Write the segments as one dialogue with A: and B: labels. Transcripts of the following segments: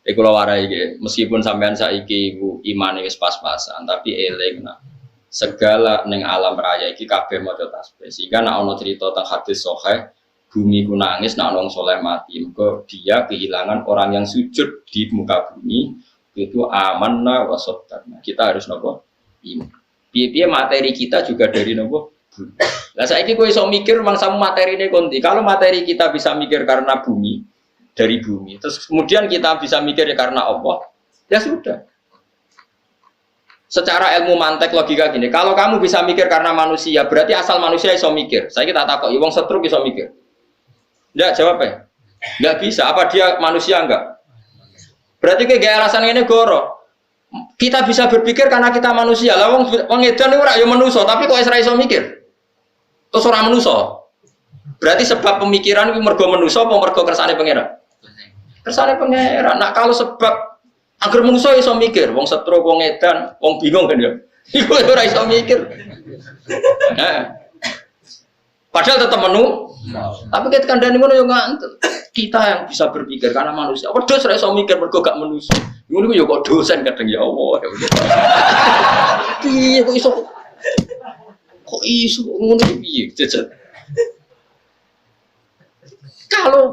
A: Kula warai iki, meskipun sampean saiki iku imane wis pas-pasan, tapi eling nah. Segala ning alam raya iki kabeh maca tasbih. Sehingga nek ana cerita teng hadis sahih, bumi ku nangis nek wong saleh mati. Mergo dia kehilangan orang yang sujud di muka bumi. Itu amanna wa saddaqna. Kita harus nopo? Iman. Piye-piye materi kita juga dari nopo? Bumi. Lah saiki kowe iso mikir mangsamu materine konti. Kalau materi kita bisa mikir karena bumi, dari bumi. Terus kemudian kita bisa mikir ya karena Allah. Ya sudah. Secara ilmu mantek logika gini, kalau kamu bisa mikir karena manusia, berarti asal manusia iso mikir. Saya kita takut, wong setruk iso mikir. Enggak jawabnya. Enggak bisa. Apa dia manusia enggak? Berarti kayak alasan ini goro. Kita bisa berpikir karena kita manusia. Lah wong edan ora ya manusa, tapi kok ora iso mikir. Terus ora manusa. Berarti sebab pemikiran itu mergo manusa apa mergo kersane pangeran? Kersane pangeran. Nah kalau sebab agar manusia iso mikir, wong setruk, wong edan, wong bingung kan ya. Iku ora iso mikir. Padahal tetap tapi kita kandhani ngono yo ngantuk. Kita yang bisa berpikir karena manusia. Wedhus ora iso mikir mergo gak manusia. Ngono yo kok dosen kadang ya Allah. Piye kok iso? Kok iso ngono piye?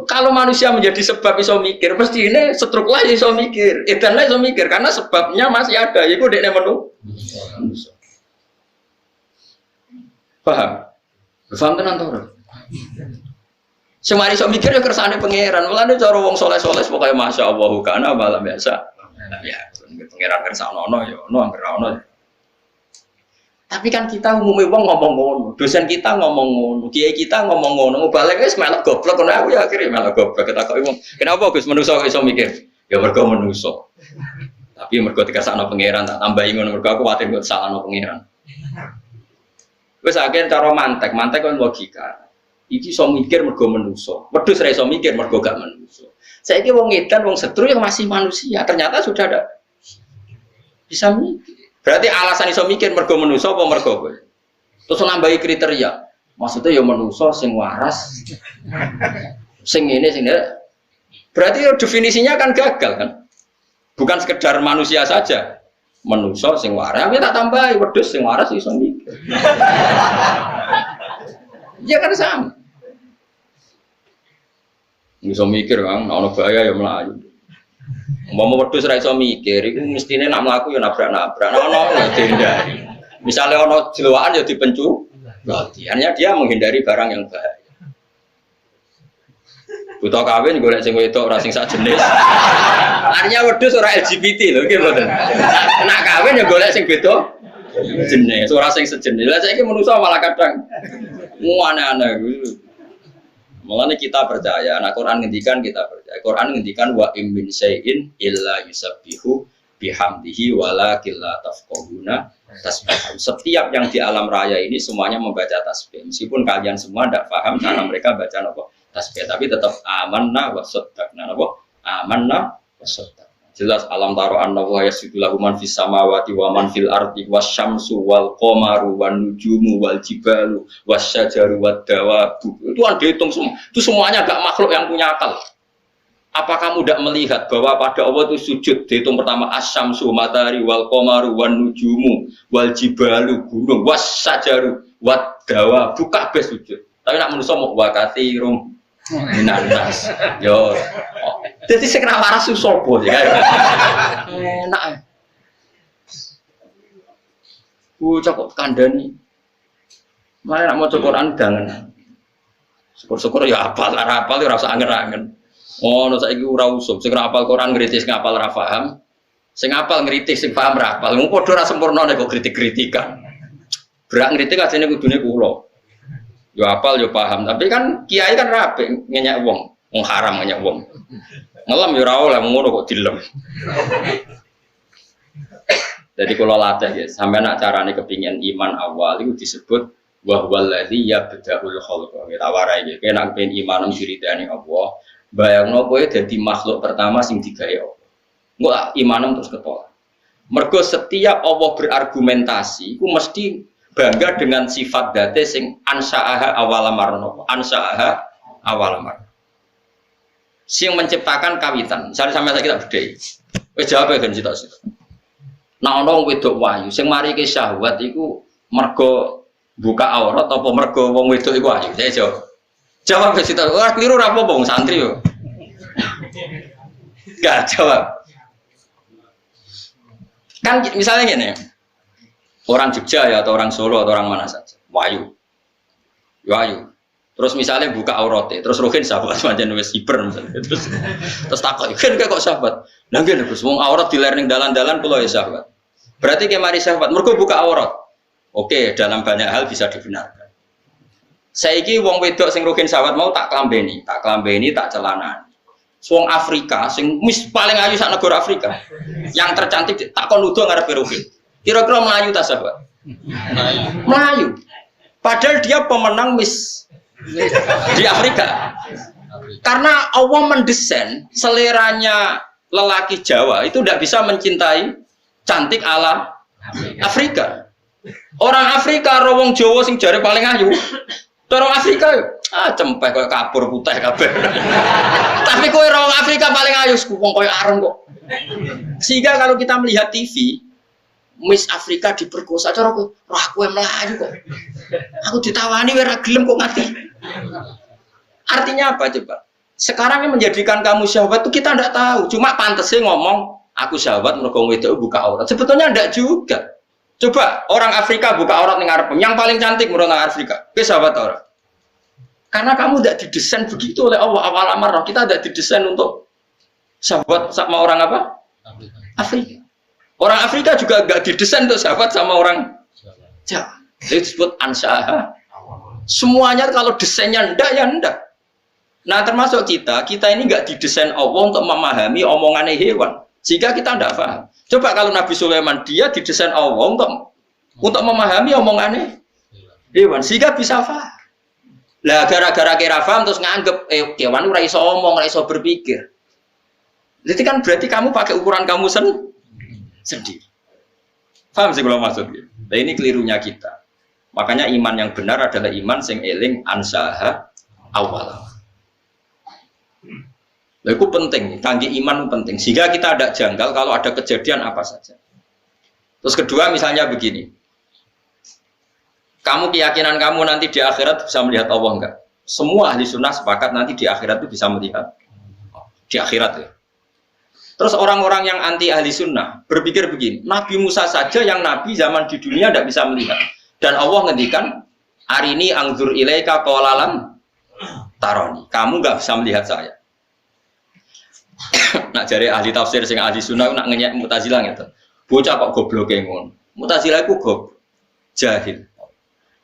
A: Kalau manusia menjadi sebab iso mikir, mesti ini setruk lah iso mikir, edan lah iso mikir karena sebabnya masih ada. Iku dekne manusia. Paham? Paham tenan to ora? Semari iso mikir ya kersane pangeran. Mulane cara wong saleh-saleh pokoke masyaallah kana malam biasa. Ya, pangeran kersane ono ya ono anggere ono. Tapi kan kita umumnya wong ngomong ngono, dosen kita ngomong ngono, kiai kita ngomong ngono, balik wis melok goblok ngono aku ya akhire melok goblok ketakoki wong. Kenapa Gus manusa iso mikir? Ya mergo manusa. Tapi mergo dikasakno pangeran tak tambahi ngono mergo aku kuwatir kok salahno pangeran. Wis akhir cara mantek kan logika. Iki iso mikir mergo manusa. Wedhus ora iso mikir mergo gak manusa. Saiki wong edan wong setru yang masih manusia, ternyata sudah ada bisa mikir. Berarti alasan iso mikir mergo manusa apa mergo kowe? Terus nambahi kriteria. Maksudnya ya manusa sing waras. Sing ini sing berarti definisinya kan gagal kan? Bukan sekedar manusia saja. Manusa sing waras, tapi tak tambahi wedhus sing waras iso mikir. Ya kan sama. Iso mikir kan, ana bahaya ya mlayu. Mau wedhus ra iso mikir, iku mestine nak mlaku ya nabrak-nabrak. Ono ya dihindari. Misale ono jelowakan ya dipencu. Artinya dia menghindari barang yang bahaya. Buta kawin golek sing wedok ora sing sak jenis. Artinya wedhus ora LGBT lho nggih mboten. Nak kawin ya golek sing beda jenis, ora sing sejenis. Lah saiki manusa malah kadang aneh-aneh. Mulane kita percaya, nah Quran ngendikan kita percaya. Quran ngendikan wa im min syai'in illa yusabbihu bihamdihi walakin la tafqahuna tasbihahum. Setiap yang di alam raya ini semuanya membaca tasbih. Meskipun kalian semua tidak paham cara mereka baca apa tasbih, tapi tetap amanna wa saddaqna apa? Amanna wa saddaqna. Jelas alam taro anna wa yasjudu lahu man fis samawati wa man fil ardi wasyamsu wal qamaru wan nujumu wal jibalu wasyajaru wad dawabu. Itu kan dihitung semua. Itu semuanya enggak makhluk yang punya akal. Apa kamu tidak melihat bahwa pada Allah itu sujud dihitung pertama asyamsu matahari wal qamaru wan nujumu wal jibalu gunung wasyajaru wad dawabu kabeh sujud. Tapi nak manusa mau wa katsirum minanas. Yo. Jadi sing ora waras sapa ya. Enak. Cocok kandhani. Mare nak maca Quran dangen. Syukur-syukur ya hafal, ora hafal ora usah angen-angen. Ono saiki ora usum, sing ora hafal Quran ngritis ngapal ora paham. Sing hafal ngritis sing paham ora hafal. Wong padha ora sempurna nek kok kritik-kritikan. Berak ngritik ajene kudune kula. Yo hafal yo paham, tapi kan kiai kan rapi ngenyek wong haram ngenyek wong. Ngelem ya ora oleh ngono kok dilem. Jadi kalau latih ya, sampai nak carane kepingin iman awal itu disebut wa huwallazi yabda'ul khalqa. Kita warai iki, nek pengen iman diridani Allah, bayangno kowe dadi makhluk pertama sing digawe Allah. Engko imanem terus ketolak. Mergo setiap Allah berargumentasi, iku mesti bangga dengan sifat dzate sing ansa'aha awala marno. Ansa'aha awala marno. Sing menciptakan kawitan. Misalnya sampai saya kita bedhei. Wis jawab kan sitok-sitok. Nah ana wedok wayu sing mari ke syahwat iku mergo buka aurat apa mergo wong wedok iku ayu. Saya jawab. Jawab ke sitok. Wah keliru ra apa-apa wong santri yo. Gak jawab. Kan misalnya gini, orang Jogja ya atau orang Solo atau orang mana saja, wayu. Terus misalnya buka auratnya, terus rohin sahabat macam wes hiper misalnya. Terus takut, kan kok sahabat? Nah gini, terus wong aurat di lereng dalan-dalan pulau ya sahabat. Berarti kayak mari sahabat, mereka buka aurat. Oke, dalam banyak hal bisa dibenarkan. Saiki wong wedok sing rohin sahabat mau tak klambeni, tak celana. Wong Afrika, sing paling ayu sak negara Afrika, yang tercantik tak kon nuduh ngarepe rohin. Kira-kira Melayu tak sahabat? Melayu. Padahal dia pemenang Miss di Afrika. Karena Allah mendesain seleranya lelaki Jawa itu tidak bisa mencintai cantik ala Afrika. Orang Afrika rawong Jawa sing jare paling ayu. Orang Afrika cempeh koyo kapur putih kabeh. Tapi kowe rawong Afrika paling ayu wong koyo areng kok. Sehingga kalau kita melihat TV Miss Afrika diperkosa cara kowe, "Wah, kowe Melayu kok." Aku ditawani ora gelem kok mati. Artinya apa coba? Sekarang yang menjadikan kamu syahwat itu kita tidak tahu. Cuma pantasnya ngomong, aku syahwat mergo wedok buka aurat. Sebetulnya tidak juga. Coba orang Afrika buka aurat ning arep. Yang paling cantik menurut orang Afrika. Kowe syahwat ora? Karena kamu tidak didesain begitu oleh Allah. Awal amar kita tidak didesain untuk syahwat sama orang apa? Afrika. Orang Afrika juga nggak didesain untuk sahabat sama orang Jawa. Itu disebut ansyaha. Semuanya kalau desainnya ndak ya ndak. Nah termasuk kita ini nggak didesain Allah untuk memahami omongannya hewan. Sehingga kita ndak paham. Coba kalau Nabi Sulaiman dia didesain Allah untuk memahami omongannya hewan. Sehingga bisa paham. Lah gara-gara kira paham terus nganggep kewan ora iso omong, ora iso berpikir. Jadi kan berarti kamu pakai ukuran kamu sendiri. Paham sih kalau maksudnya? Nah ini kelirunya kita. Makanya iman yang benar adalah iman sing eling ansaha awal. Nah itu penting, kangge iman penting. Sehingga kita ada janggal kalau ada kejadian apa saja. Terus kedua misalnya begini. Kamu keyakinan kamu nanti di akhirat bisa melihat Allah enggak? Semua ahli sunnah sepakat nanti di akhirat itu bisa melihat. Di akhirat ya. Terus orang-orang yang anti ahli sunnah berpikir begini, Nabi Musa saja yang nabi zaman di dunia tidak bisa melihat. Dan Allah ngendikan, arini angzur ilaika qolalan taroni. Kamu nggak bisa melihat saya. Nak jari ahli tafsir sing ahli sunnah nak ngenyek Mu'tazilah gitu. Bocah kok goblok ngono. Mu'tazilah iku goblok, jahil.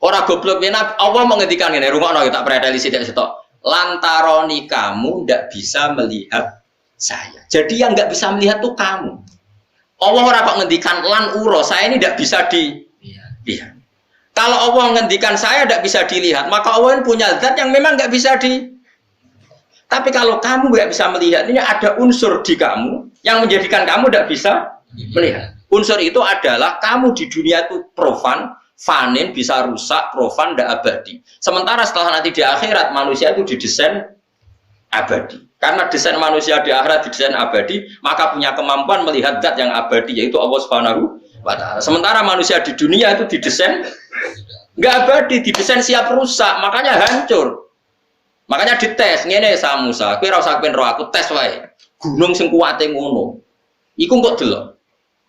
A: Orang goblok menap Allah menghentikan ini rumah tak beredali sidik sitok. Lantaroni kamu tidak bisa melihat saya. Jadi yang nggak bisa melihat tuh kamu. Allah ora kok ngendikan lan uro saya ini tidak bisa dilihat. Kalau Allah ngendikan saya tidak bisa dilihat, maka Allah punya zat yang memang nggak bisa Tapi kalau kamu nggak bisa melihat, ini ada unsur di kamu yang menjadikan kamu tidak bisa melihat. Unsur itu adalah kamu di dunia itu profan. Fanin bisa rusak, profan, tidak abadi. Sementara setelah nanti di akhirat manusia itu didesain abadi. Karena desain manusia di akhirat didesain abadi, maka punya kemampuan melihat zat yang abadi, yaitu Allah Subhanahu wa Ta'ala. Sementara manusia di dunia itu didesain nggak abadi, didesain siap rusak, makanya hancur. Makanya dites, ngene sa Musa, kowe ora usah pengen roh aku tes wae. Gunung sing kuwate ngono. Iku kok delok.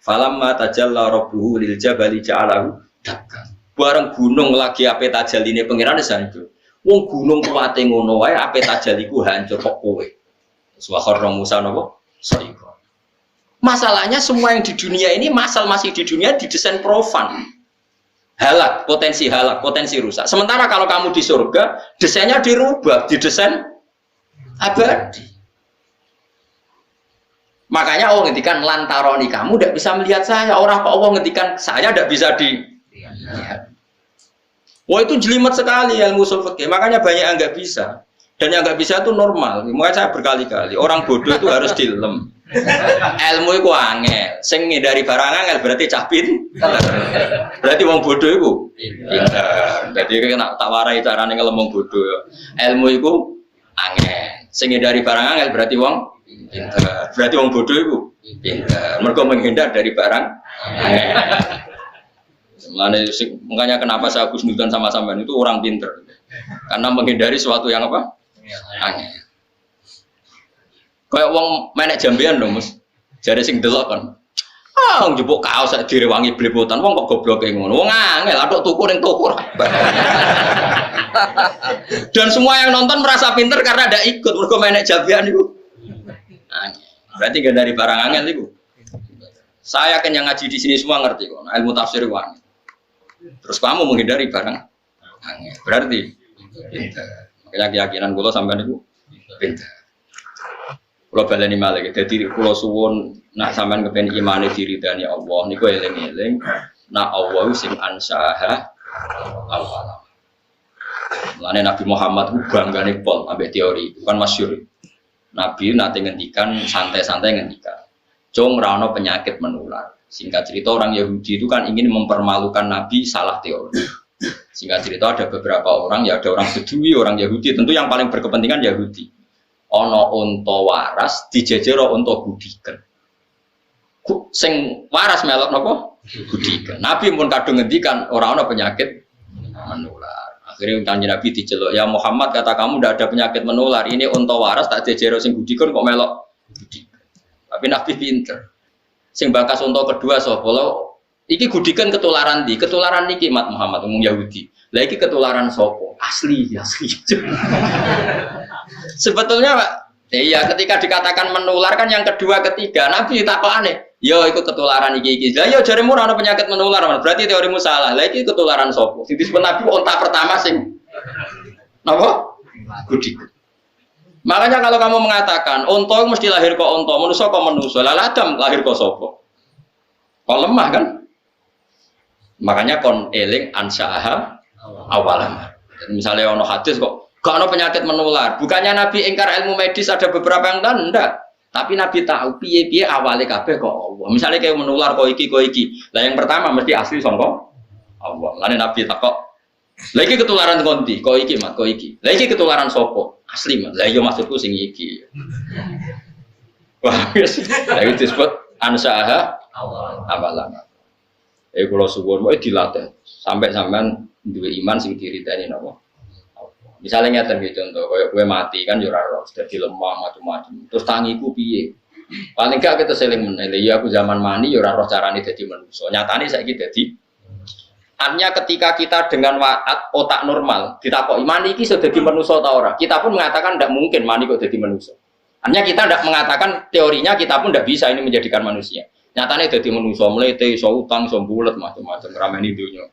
A: Falamma tajalla rabbuhu lil jabali ja'alahu dakkan. Bareng gunung lagi ape tajaline pangeran san itu. Wong gunung kuwate ngono wae ape tajaliku hancur kok kowe. Subhanallah Musa napa? Saiko. Masalahnya semua yang di dunia ini masih di dunia didesain profan. Halak, potensi rusak. Sementara kalau kamu di surga, desainnya dirubah, didesain abadi. Makanya Allah ngendikan lantaroni kamu tidak bisa melihat saya. Orang kok Allah ngendikan saya tidak bisa dilihat. Wah itu jelimet sekali ilmu ushul fikih. Makanya banyak yang nggak bisa. Dan yang nggak bisa itu normal. Makanya saya berkali-kali orang bodoh itu harus dilem. Ilmu itu angel. Sing dari barang angel berarti capin. Berarti wong bodoh itu. Jadi kena tak warai carane ngelem wong bodoh. Ilmu itu angel. Sing dari barang angel berarti wong pinter. Berarti wong bodoh iku pinter. Mergo menghindar dari barang angel. Makanya kenapa saya husnudzon sama sampean itu orang pinter. Karena menghindari sesuatu yang apa? Angel. Kayak wong menek jambean lho, Mas. Jare sing delok kan. Njupuk kaos sak direwangi blepotan wong kok gobloke ngono. Wong angel atok tuku ning toko. Dan semua yang nonton merasa pinter karena ada ikut mergo menek jambean iku. Berarti gak dari barang angel iku. Saya yakin yang ngaji di sini semua ngerti kok. Ilmu tafsir wani. Terus kamu menghindari barang angel. Berarti pinter. Makanya keyakinan kula sampean iku pinter. Kula baleni malih. Dadi kula suwun nak sampean kepen imane diridani Allah niku eling-eling nak Allah sing ansaha awal. Mulane Nabi Muhammad ku banggane pol ambek teori, bukan masyhur. Nabi nate ngendikan santai-santai ngendikan, "Cung ra ono penyakit menular." Singkat cerita orang Yahudi itu kan ingin mempermalukan Nabi salah teori. Singkat cerita ada beberapa orang, ya ada orang Bedui, orang Yahudi, tentu yang paling berkepentingan Yahudi. Ono unta waras dijejero unta gudiken. Sing waras melok napa? Gudiken. Nabi pun kadung ngendikan ora ono penyakit menular. Akhirnya kanjeng Nabi diceluk, "Ya Muhammad, kata kamu tidak ada penyakit menular. Ini unta waras tak jejero sing gudiken kok melok gudiken." Tapi Nabi pinter. Sing bakas unta kedua sapa? Iki gudiken ketularan di, ketularan niki Mat Muhammad umum Yahudi. Lah iki ketularan sapa? Asli. Sebetulnya Pak, iya ketika dikatakan menular kan yang kedua ketiga Nabi takokane, "Yo iku ketularan iki." Lah yo jaremu ora ana penyakit menular, berarti teorimu salah. Lah iki ketularan sapa? Sing disebut Nabi unta pertama sing napa? Gudiken. Makanya kalau kamu mengatakan unta mesti lahir kok unta, manusa kok manusa. Lah Adam lahir kok sapa? Kok lemah kan? Makanya kon eling ansaaha awalan. Misalnya ono hadis kok gak ada penyakit menular. Bukannya Nabi ingkar ilmu medis ada beberapa yang enggak. Tapi Nabi tahu piye-piye awale kabeh kok Allah. Misalnya kayak menular kok iki. Lah yang pertama mesti asli sangka Allah. Lane Nabi takok, "Lah iki ketularan konti, kok iki, Mat, kok iki. Lah iki ketularan sapa? Asli, Mat. Lah iya maksudku sing iki." Wah, wis. Lah itu disebut ansaha awalan. Kula suwun wae dilatih sampai sampean duwe iman sing diridani napa. Misalnya ngeten iki contoh, kayak gue mati kan yo ora roh, dadi lemah macam-macam. Terus tangiku piye? Paling gak kita seling menele, ya aku zaman mani yo ora roh carane dadi manusa. Nyatane saiki dadi artinya ketika kita dengan otak normal ditakoki mani iki iso dadi manusa ta ora? Kita pun mengatakan tidak mungkin mani kok dadi manusa. Artinya kita tidak mengatakan teorinya kita pun tidak bisa ini menjadikan manusia. Nyatane dadi manusa mlete, iso utang, iso bulet macam-macam rameni dunya.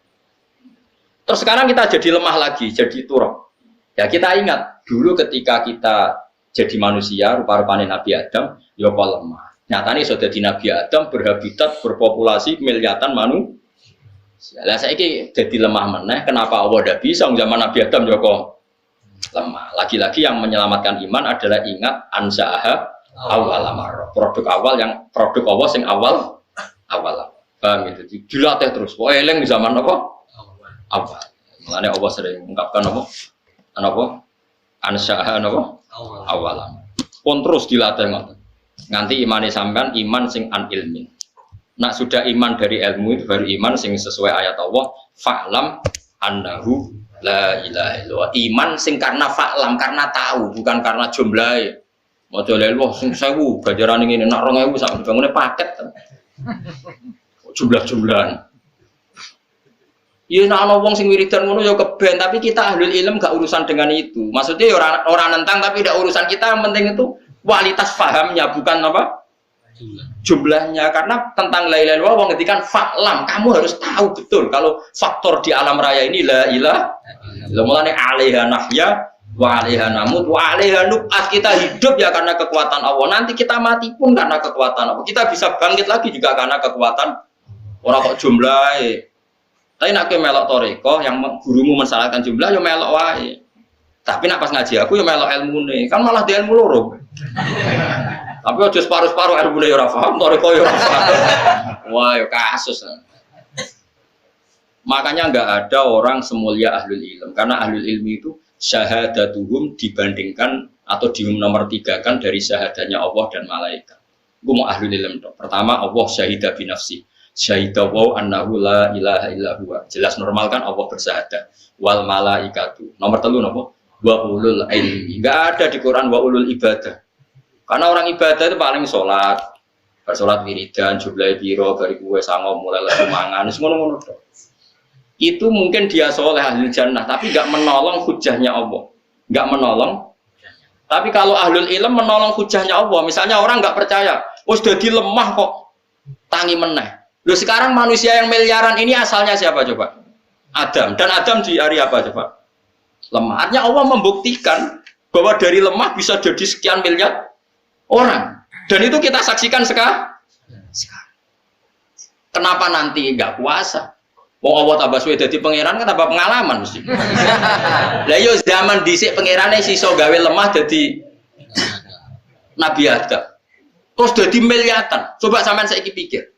A: Terus sekarang kita jadi lemah lagi, jadi turun. Ya kita ingat dulu ketika kita jadi manusia rupa-rupane Nabi Adam, ya kok lemah. Nyatane iso dadi Nabi Adam berhabitat berpopulasi miliatan manusia. Lah saiki dadi lemah meneh, kenapa Allah ndak bisa zaman Nabi Adam ya kok lemah. Lagi-lagi yang menyelamatkan iman adalah ingat ansaha awal amar. Produk awal yang produk Allah sing awal. Paham gitu. Dilatih terus. Pokoke eling di zaman apa? Awal. Mulane Allah sering mengungkapkan apa? Ansaha napa? Awalan. Pun terus dilatih ngoten. Nganti imane sampean iman sing an ilmin. Nak sudah iman dari ilmu itu baru iman sing sesuai ayat Allah, fa'lam annahu la ilaha illallah. Iman sing karena fa'lam, karena tahu, bukan karena jumlahe. Maca la ilaha sing 1000, ganjarane ngene, nak 2000 sak dibangune paket. Jumlah-jumlahan. Ya nek ana wong sing wiridan ngono ya keben, tapi kita ahlul ilm gak urusan dengan itu. Maksudnya ya orang nentang tapi tidak urusan kita, yang penting itu kualitas fahamnya bukan apa? Jumlahnya. Karena tentang la ilaha illallah wong ngetikan fa'lam, kamu harus tahu betul kalau faktor di alam raya ini la ilaha illallah. Mulane 'alaiha nahya wa 'alaiha namut wa 'alaiha nub'ats. Kita hidup ya karena kekuatan Allah. Nanti kita mati pun karena kekuatan Allah. Kita bisa bangkit lagi juga karena kekuatan ora kok jumlahe. Tapi nak melok toreko yang gurumu mensalahkan jumlah yo melok wae. Tapi nak pas ngaji aku yo melok ilmune. Kan malah di ilmu loro. Tapi aja separuh-separuh ilmune yo ora paham, toreko yo ora paham. Wah, yo kasus. Makanya enggak ada orang semulia ahlul ilm karena ahlul ilmi itu syahadatuhum dibandingkan atau nomor 3 kan dari syahadanya Allah dan malaikat. Gue mau ahlul ilm dong. Pertama Allah syahida binafsi, syahida wa annahu la ilaha illa huwa. Jelas normal kan Allah bersahadat. Wal malaikatu. Nomor 3 napa? Wa ulul ilmi. Enggak ada di Quran wa ulul ibadah. Karena orang ibadah itu paling sholat, bersolat wiridan, jumlah biro, bari kue sangom, mulai lesu mangan, ngono-ngono. Itu mungkin dia soleh ahli jannah, tapi enggak menolong hujahnya Allah. Enggak menolong. Tapi kalau ahlul ilm menolong hujahnya Allah, misalnya orang enggak percaya, oh sudah lemah kok, tangi meneh. Loh sekarang manusia yang miliaran ini asalnya siapa coba? Adam. Dan Adam di hari apa coba? Lemah. Artinya Allah membuktikan bahwa dari lemah bisa jadi sekian miliar orang. Dan itu kita saksikan sekarang. Kenapa nanti enggak puasa? Wong Allah tambah suwe dadi pangeran kan tambah pengalaman mesti. Lah yo zaman dhisik pangerane siso gawe lemah dadi Nabi Adam. Terus dadi miliatan. Coba sampean saiki pikir.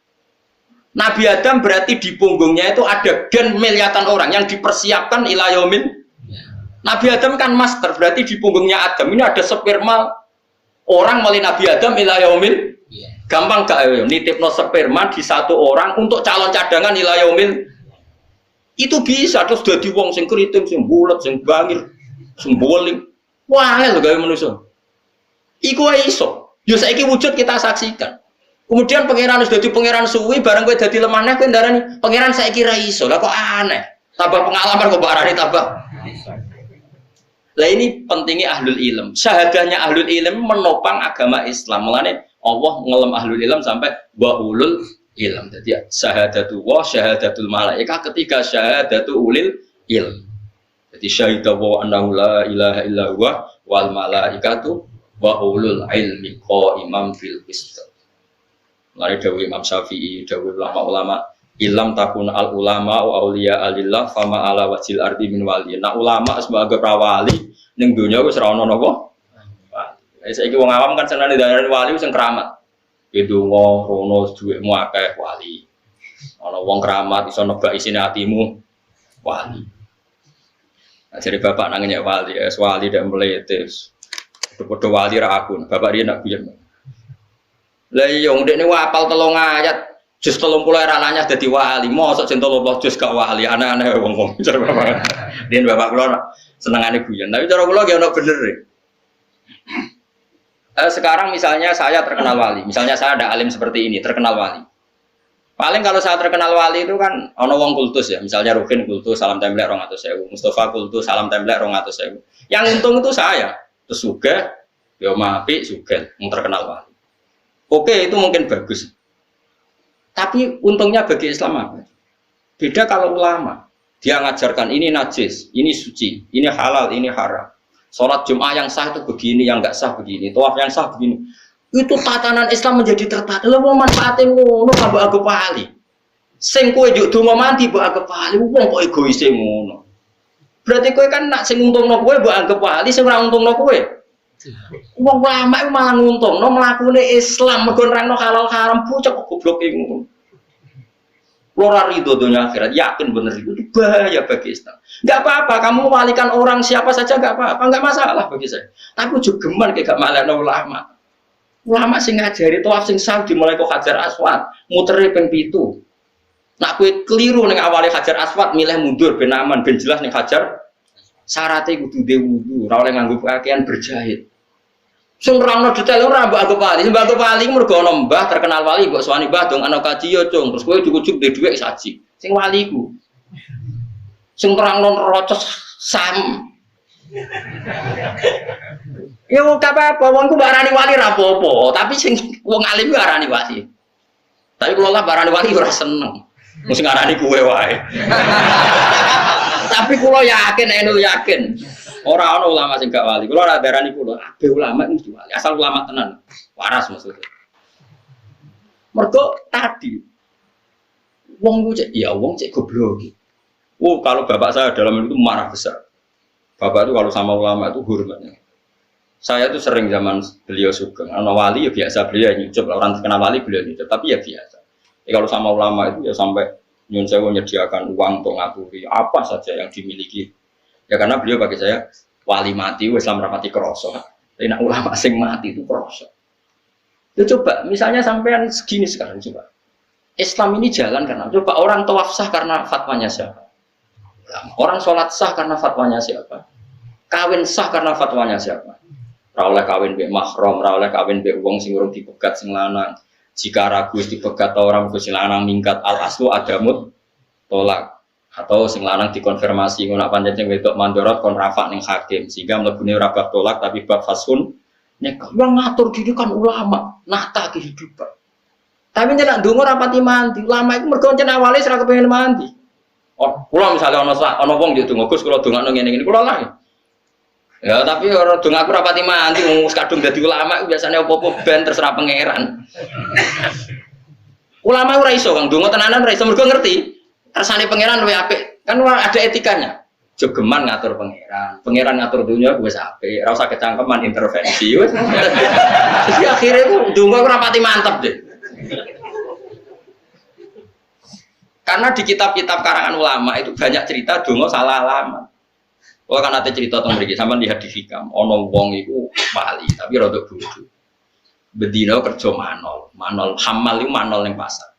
A: Nabi Adam berarti di punggungnya itu ada gen miliatan orang yang dipersiapkan ila yaumil. Nabi Adam kan master, berarti di punggungnya Adam ini ada sperma orang melalui Nabi Adam ila yaumil. Gampang gak ya nitipno sperma di satu orang untuk calon cadangan ila yaumil. Itu bisa terus dadi wong sing kriting, sing bulet, sing bangir, sing boling. Wah, lho gawe manusa. Iku wae iso. Yo saiki wujud kita saksikan. Kemudian pangeran wis dadi pangeran suwi bareng kowe dadi lemah neh kowe ndarani pangeran saiki ra iso. Lah kok aneh. Tambah pengalaman kok barani tambah. Lah ini pentingnya ahlul ilm. Syahadahnya ahlul ilm menopang agama Islam. Mulane Allah ngelem ahlul ilm sampai wa ulul ilm. Jadi syahadatu wa syahadatul malaikah ketiga syahadatu ulil ilm. Jadi syahidah wa annahu la ilaha illa huwa wal malaikatu wa ulul ilmi qaimam fil qist. Lari dawuh Imam Syafi'i, dawuh ulama-ulama ilam takun al ulama wa auliya alillah fama ala wajil ardi min wali. Nah ulama sebagai prawali ning donya wis ora ono napa. Saiki wong awam kan senane darani wali sing keramat. Idungo rono duwekmu akeh wali. Ana wong keramat iso nebak isine atimu wali. Ajare bapak nang nyek wali, wali dak meletes. Padha wali ra akun, bapak dia nak biyen. Lah iya ndekne apal 3 ayat, jus 30 era nanya dadi wali. Mosok sing 30 jus gak wali, aneh-aneh wong-wong. Jar bapak. Din bapak kula senengane guyon. Tapi cara kula ge ono bener. Sekarang misalnya saya terkenal wali, misalnya saya ada alim seperti ini terkenal wali. Paling kalau saya terkenal wali itu kan ono wong kultus ya, misalnya Rukin kultus salam templek 200.000, Mustafa kultus salam templek 200.000. Yang untung itu saya, terus juga, yo mapi juga yang terkenal wali. Oke itu mungkin bagus, tapi untungnya bagi Islam apa? Beda kalau ulama, dia ngajarkan ini najis, ini suci, ini halal, ini haram. Sholat Jum'ah yang sah itu begini, yang enggak sah begini. Tawaf yang sah begini. Itu tatanan Islam menjadi tertata. Lha wong manfaate ngono kanggo aku pali. Sing kowe njuk donga mandi mbok anggap pali, wong kok egois ngono. Berarti kowe kan nak sing untungno kowe mbok anggap pali, sing ora untungno kowe. Wong ulama iku malah nguntungno mlakune Islam mergo nerangno halal haram bocah kok gobloke ngono. Lora ridho dunia akhirat, yakin bener itu bahaya bagi Islam. Enggak apa-apa, kamu walikan orang siapa saja enggak apa-apa, enggak masalah bagi saya. Tapi juga geman kayak gak malahno ulama. Ulama sing ngajari tawaf sing sah dimulai kok Hajar Aswad, mutere ping 7. Nak kowe keliru ning awale Hajar Aswad milih mundur ben aman, ben jelas ning Hajar syaratnya kudu de wudu, ora oleh nganggo pakaian berjahit. Sing nerangno detail ora mbok anggap wali, mbok anggap wali mergo ana mbah terkenal wali mbok suwani mbah dong ana kaji yo cung, terus kowe cukup duwe dhuwit saji. Sing wali iku. Sing nerangno rocos sam. Ya ora apa-apa, wong ku barani wali ra apa-apa, tapi sing wong alim ku arani wali. Tapi kula lah barani wali ora seneng. Mesti ngarani kowe wae. Tapi kula yakin, enu yakin. Ora ana ulama sing gak wali. Kula ora darani kula, kabeh ulama mesti wali. Asal ulama tenan. Waras maksudnya. Mergo tadi wong ku cek ya wong cek goblok. Oh, kalau bapak saya dalam itu marah besar. Bapak itu kalau sama ulama itu hormatnya. Saya itu sering zaman beliau sugeng. Ana wali ya biasa beliau nyucup, orang terkenal wali beliau nyucup, tapi ya biasa. Kalau sama ulama itu ya sampai nyun sewu menyediakan uang untuk ngaturi apa saja yang dimiliki. Ya karena beliau bagi saya wali mati, Islam rapati kroso. Tapi nak ulama sing mati itu proses. Itu coba, misalnya sampean segini sekarang coba. Islam ini jalan karena coba orang tawaf sah karena fatwanya siapa? Orang sholat sah karena fatwanya siapa? Kawin sah karena fatwanya siapa? Ra oleh kawin mbek mahram, ra oleh kawin mbek wong sing urung dipegat sing lanang. Jika ragu dipegat atau orang sing lanang minggat al aslu adamut tolak atau sing lanang dikonfirmasi ngono pancen sing wedok mandorot kon rafa ning hakim sehingga mlebune ora bab tolak tapi bab fasun nek yang ngatur diri kan ulama nata kehidupan. Tapi nek ndonga ora pati mandi, ulama iku mergo ncen awale ora kepengin mandi. Oh, kula misale ana wong yo donga Gus kula dongakno ngene-ngene kula lah. Ya tapi orang donga aku ora pati mandi wong kadung dadi ulama iku biasane opo-opo ben terserah pangeran. Ulama ora iso Kang donga tenanan ora iso mergo ngerti kersane pangeran luwih apik. Kan ada etikanya. Jogeman ngatur pangeran ngatur dunia wis apik, ora usah kecangkeman intervensi wis. Jadi akhirnya ku donga ora pati mantep deh. Karena di kitab-kitab karangan ulama itu banyak cerita donga salah alamat. Kalau kan ada cerita tentang mereka, sampai lihat di Hikam, ono wong itu wali, tapi rada bodoh. Bedino kerja manol hamal itu manol yang pasar.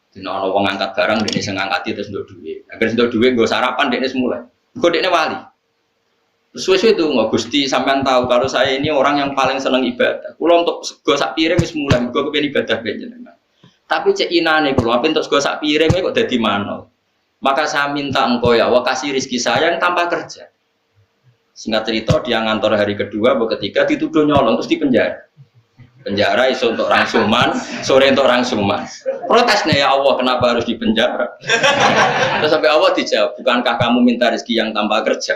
A: Dino ono wong angkat barang, dene sing ngangkati terus ndok duit. Agar ndok duit nggo sarapan dene semula. Engko dene wali. Suwe-suwe itu nggak Gusti sampean tahu kalau saya ini orang yang paling seneng ibadah. Kulo untuk sego sak piring wis mulai, mergo kepengin ibadah jenengan. Tapi cek inane kulo, apa untuk sego sak piring kok dadi manol. Maka saya minta engkau ya, Allah kasih rezeki saya yang tanpa kerja. Singkat cerita dia ngantor hari kedua, ketiga dituduh nyolong terus dipenjara. Penjara iso untuk rangsuman, sore untuk rangsuman. Protesnya ya Allah kenapa harus dipenjara? Terus sampai Allah dijawab, bukankah kamu minta rezeki yang tanpa kerja?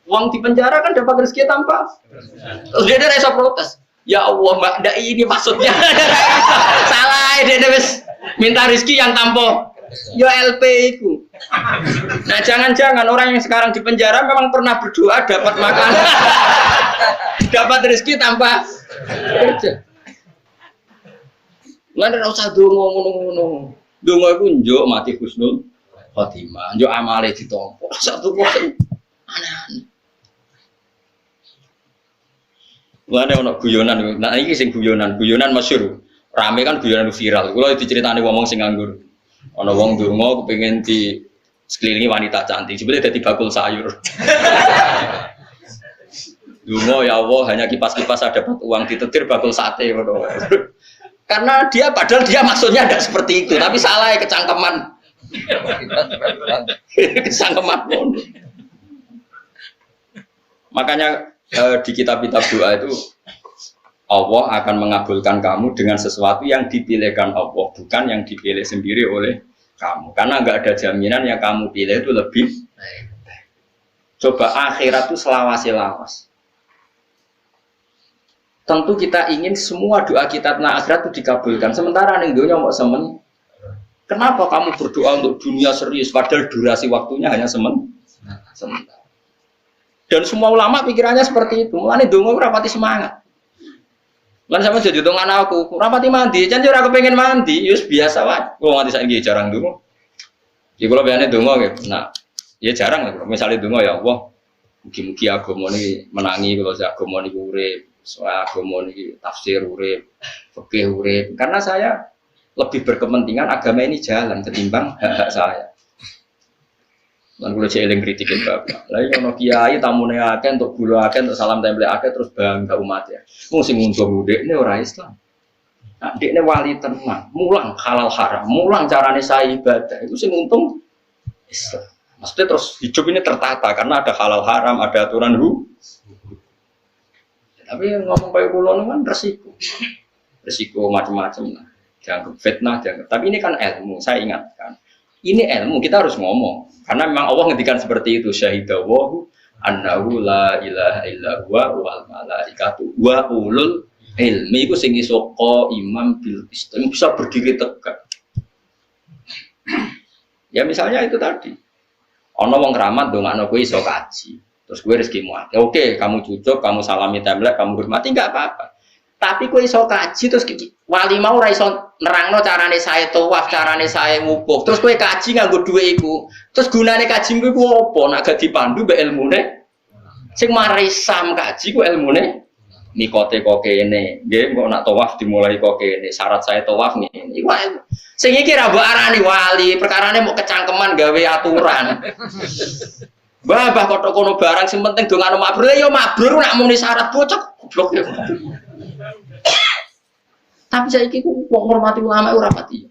A: Uang di penjara kan dapat rezeki tanpa. Terus dia ada rasa protes. Ya Allah mbak, ndak ini maksudnya. Salah dia wis minta rezeki yang tanpa. Ya LP itu. Nah jangan-jangan orang yang sekarang di penjara memang pernah berdoa dapat makan, dapat rezeki tanpa kerja. Lan ora usah donga ngono-ngono. Donga iku njuk mati husnul khotimah, njuk amale ditampa. Satu kok aneh-aneh. Lane ono guyonan. Nah iki sing guyonan masyhur. Rame kan guyonan viral. Kula diceritani wong sing nganggur. Ana wong donga kepengin di sekelilingi wanita cantik, sebetulnya dadi bakul sayur. Donga ya Allah hanya kipas-kipas ada dapat uang ditetir bakul sate ngono. Karena dia padahal dia maksudnya tidak seperti itu, tapi salah ya kecangkeman. Kecangkeman ngono. Makanya di kitab-kitab doa itu Allah akan mengabulkan kamu dengan sesuatu yang dipilihkan Allah, bukan yang dipilih sendiri oleh kamu. Karena nggak ada jaminan yang kamu pilih itu lebih baik. Coba akhirat itu selawas-lawas. Tentu kita ingin semua doa kita tentang akhirat itu dikabulkan. Sementara ning dunya mau semen. Kenapa kamu berdoa untuk dunia serius padahal durasi waktunya hanya sementara. Dan semua ulama pikirannya seperti itu. Mulane donga ora pati semangat. Lan sama jadi dong anakku, rapati mandi, jangan aku pengen mandi, yus biasa wae. Kalau mandi saiki jarang dulu. Jadi kalau biasanya dongo gitu, nah, ya jarang lah. Misalnya dongo ya Allah, mugi-mugi agama ini menangi kalau saya agama ini urip, soal agama ini tafsir urip, fikih urip. Karena saya lebih berkepentingan agama ini jalan ketimbang hak-hak saya. Lan kula jeeling kritik bapak. Lah iki ono kiai tamune akeh untuk gula akeh untuk salam tempel akeh terus bangga umat ya. Wong sing ngunjung ndekne ora Islam. Nah, ndekne wali tenang, mulang halal haram, mulang carane saya ibadah. Itu sing untung Islam. Maksudnya terus hidup ini tertata karena ada halal haram, ada aturan Tapi ngomong kayak kula kan resiko. Resiko macam-macam lah. Jangan fitnah, jangan. Tapi ini kan ilmu, saya ingatkan. Ini ilmu kita harus ngomong karena memang Allah ngendikan seperti itu syahidawahu annahu la ilaha illa huwa wal malaikatu wa ulul ilmi iku sing iso imam bil qist bisa berdiri tegak. Ya misalnya itu tadi ana wong keramat ndongakno kowe iso kaji terus kowe rezekimu akeh. Oke, kamu cucuk, kamu salami templek, kamu hormati enggak apa-apa. Tapi kowe iso kaji terus wali mau ora iso nerangno carane saya tawaf, carane saya wukuf. Terus kowe kaji nganggo dhuwit iku. Terus gunane kajimu iku apa? Nek gak dipandu mbek ilmune Sing marai sam kaji ku ilmune nikote kok kene. Nggih kok nak tawaf dimulai kok kene. Syarat saya tawaf ngene. Iku sing iki ra mbok arani wali, perkarane mau kecangkeman gawe aturan. Bah kok kono barang sing penting dongano mabrur ya mabrur nak muni syarat bocah goblok ya. Tapi saiki ku wong hormati ulama ora pati.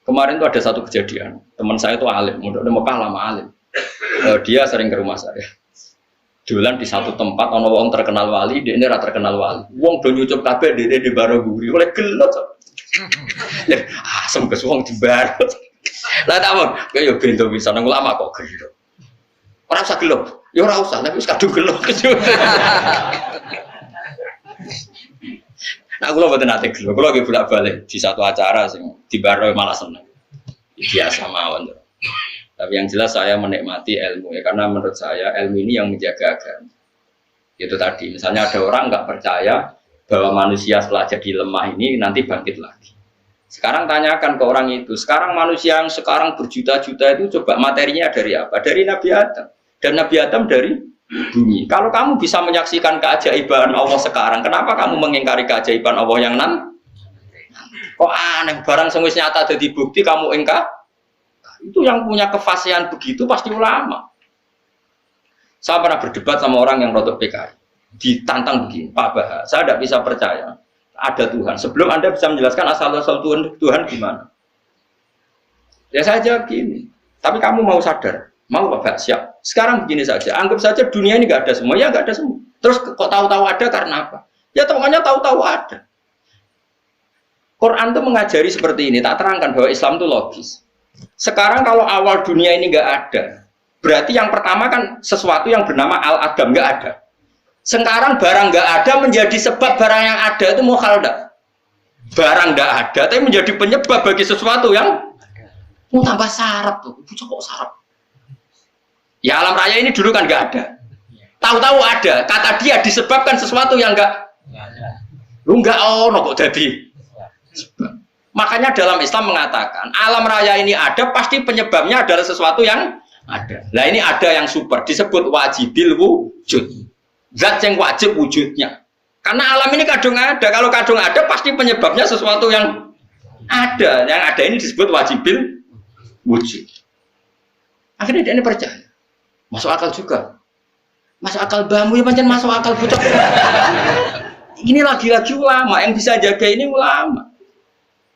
A: Kemarin tuh ada satu kejadian, teman saya tuh alim, udah Mekah lama alim. Dia sering ke rumah saya. Jualan di satu tempat, ono wong terkenal wali, dia ini rata terkenal wali. Wong do nyucup kabeh dia di Baroguri, oleh gelot. Asem kes wong di Barog. Lah takon, kaya bento bisa nang ulama kok gelot. Ora usah gelot, ya ora usah, tapi wis kadung gelot. Nah, aku mboten nate gelot, kula lagi bolak-balik di satu acara sing di Barog malah seneng. Biasa mawon. Tapi yang jelas saya menikmati ilmu ya, karena menurut saya ilmu ini yang menjaga agama. Itu tadi, misalnya ada orang nggak percaya bahwa manusia setelah jadi lemah ini nanti bangkit lagi. Sekarang tanyakan ke orang itu, sekarang manusia yang sekarang berjuta-juta itu coba materinya dari apa? Dari Nabi Adam. Dan Nabi Adam dari bumi. Kalau kamu bisa menyaksikan keajaiban Allah sekarang, kenapa kamu mengingkari keajaiban Allah yang nanti? Kok aneh, barang semua nyata ada di bukti kamu ingkar? Itu yang punya kefasihan begitu pasti ulama. Saya pernah berdebat sama orang yang rotok PKI, ditantang begini, Pak Bahar, saya tidak bisa percaya ada Tuhan. Sebelum Anda bisa menjelaskan asal-asal Tuhan gimana? Ya saya jawab gini, tapi kamu mau sadar, mau Pak siap. Sekarang begini saja, anggap saja dunia ini nggak ada semua, ya nggak ada semua. Terus kok tahu-tahu ada karena apa? Ya makanya tahu-tahu ada. Quran itu mengajari seperti ini, tak terangkan bahwa Islam itu logis. Sekarang kalau awal dunia ini nggak ada, berarti yang pertama kan sesuatu yang bernama al-adam nggak ada. Sekarang barang nggak ada menjadi sebab barang yang ada itu mukhal enggak? Barang nggak ada, tapi menjadi penyebab bagi sesuatu yang mau tambah syarat tuh, bucah kok syarat. Ya alam raya ini dulu kan nggak ada, tahu-tahu ada, kata dia disebabkan sesuatu yang nggak ada. Lu nggak kok jadi. Makanya dalam Islam mengatakan alam raya ini ada pasti penyebabnya adalah sesuatu yang ada. Nah ini ada yang super disebut wajibil wujud. Zat yang wajib wujudnya. Karena alam ini kadung ada. Kalau kadung ada pasti penyebabnya sesuatu yang ada. Yang ada ini disebut wajibil wujud. Akhirnya dia ini percaya. Masuk akal juga. Masuk akal bambu ya pancen masuk akal bucok. Ini lagi-lagi ulama yang bisa jaga ini ulama.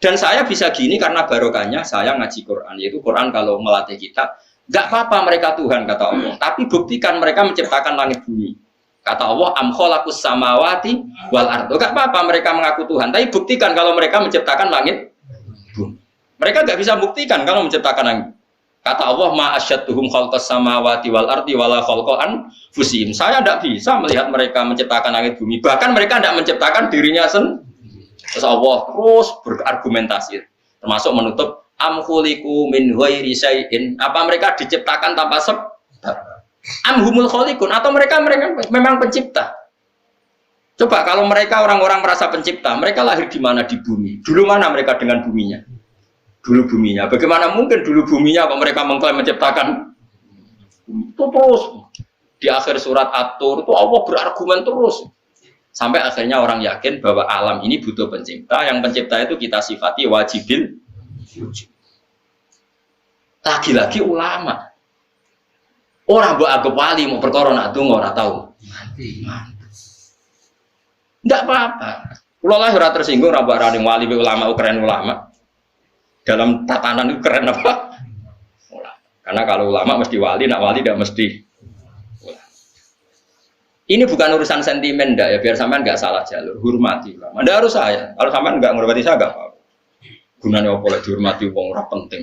A: Dan saya bisa gini karena barokahnya saya ngaji Quran, yaitu Quran kalau melatih kita, nggak apa-apa mereka Tuhan kata Allah, tapi buktikan mereka menciptakan langit bumi. Kata Allah, am khalaqus samawati wal ardo. Nggak apa-apa mereka mengaku Tuhan, tapi buktikan kalau mereka menciptakan langit bumi. Mereka nggak bisa buktikan kalau menciptakan langit. Kata Allah, ma asyadduhum khalqas samawati wal ardi wala khalqan fusim. Saya tidak bisa melihat mereka menciptakan langit bumi, bahkan mereka tidak menciptakan dirinya sendiri. Terus Allah terus berargumentasi, termasuk menutup am khuliqu min ghairi syai'in. Apa mereka diciptakan tanpa sebab? Am humul khaliqun, atau mereka memang pencipta? Coba kalau mereka orang-orang merasa pencipta, mereka lahir di mana? Di bumi. Dulu mana mereka dengan buminya? Dulu buminya. Bagaimana mungkin dulu buminya kalau mereka mengklaim menciptakan? Itu terus di akhir surat At-Tur itu Allah berargumen terus. Sampai akhirnya orang yakin bahwa alam ini butuh pencipta, yang pencipta itu kita sifati wajibil wujud. Lagi-lagi ulama. Orang buat anggap wali mau perkara nak donga ora tahu. Enggak apa-apa. Kula lah ora tersinggung ora mbok arani wali ulama keren ulama. Dalam tatanan itu keren apa? Ulama. Karena kalau ulama mesti wali, nak wali tidak mesti. Ini bukan urusan sentimen ndak ya, biar sampean nggak salah jalur, hormati ulama. Anda harus saya. Kalau sampean nggak menghormati saya nggak apa-apa. Gunanya apa lagi dihormati wong ora penting.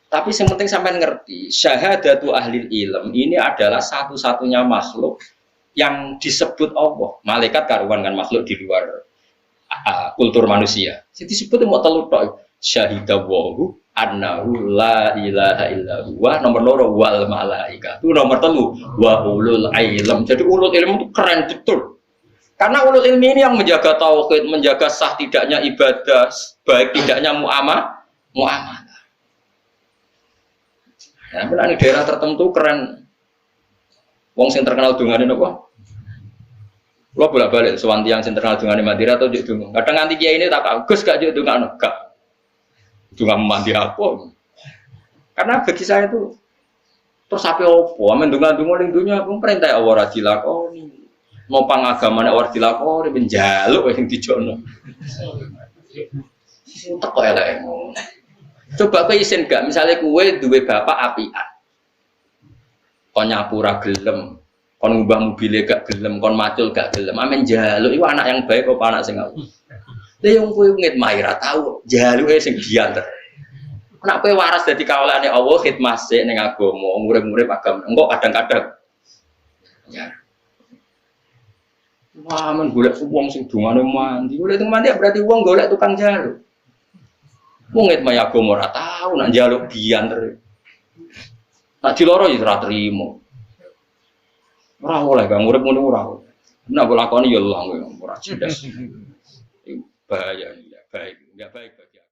A: Tapi yang penting sampean ngerti, syahadatu ahli ilm ini adalah satu-satunya makhluk yang disebut Allah. Malaikat karuan kan makhluk di luar kultur manusia. Jadi disebut mau telu tok. Syahidawahu annahu la ilaha illa huwa, nomor loro wal malaikatu, nomor telu wa ulul ilm. Jadi ulul ilm itu keren betul. Karena ulul ilm ini yang menjaga tauhid, menjaga sah tidaknya ibadah, baik tidaknya muamalah. Ya, di daerah tertentu keren Wong sing terkenal dungane napa? Lo bolak-balik sowan tiyang sing terkenal dungane Madira atau juk donga. Kadang nganti kiai ini tak Gus gak juk dongakno, gak. Donga mandi apa? Karena bagi saya itu terus sampai opo? Amen donga-donga ning dunya pun perintah Allah ora dilakoni. Nopang agama nek ora dilakoni ben njaluk sing dijono. Teko elek. Coba kowe isin gak misale kowe duwe bapak apian. Kon nyapu ra gelem, kon ngubah mobil gak gelem, kon macul gak gelem. Amen njaluk iku anak yang baik apa anak sing aku. Lah yang kowe ngitmah ra tau, jaluke sing diantar. Nek kowe waras dadi kawulane Allah khidmah sik ning agama, urip-urip agama. Engko kadang-kadang ya. Wah, men golek wong sing dungane mandi. Golek tukang mandi berarti wong golek tukang jaluk. Wong ngitmah agama ora tau nak njaluk diantar. Nak diloro ya ora trimo. Ora oleh gak urip ngono ora. Nek lakoni ya Allah ora cerdas. Bahaya, enggak baik, enggak baik.